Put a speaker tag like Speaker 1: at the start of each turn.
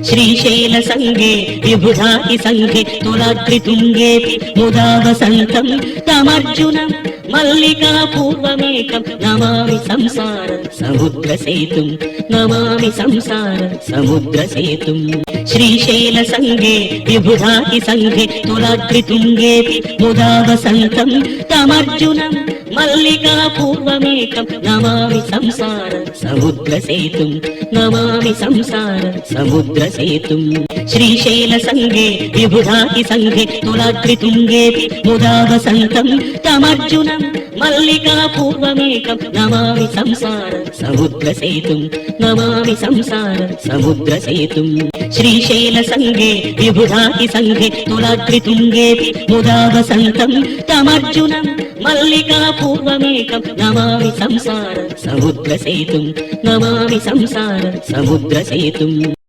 Speaker 1: श्रीशैल संगे विबुधाति संगे तुलाद्रितुंगेऽपि मुदा वसन्तं तमर्जुनं मल्लिका पूर्वमेकं नमामि संसार समुद्रसेतुं नमामि संसार समुद्रसेतुं श्रीशैल संगे विबुधाति संगे तुलाद्रितुंगेऽपि मुदा वसन्तं तमर्जुनं मल्लिका पूर्वमेकं नमामि संसार समुद्रसेतुं नमामि संसार समुद्रसेतुं श्रीशैल संगे विबुधाति संगे तुलाद्रितुंगेऽपि मुदा वसन्तं तमर्जुनं मल्लिका पूर्वमेकं नमामि संसार समुद्रसेतुं नमामि संसार समुद्रसेतुं श्रीशैल संगे विबुधाति संगे तुलाद्रितुंगेऽपि मुदा वसन्तं तमर्जुनं मल्लिका पूर्वमेकं नमामि संसार समुद्रसेतुं नमामि संसार समुद्रसेतुं।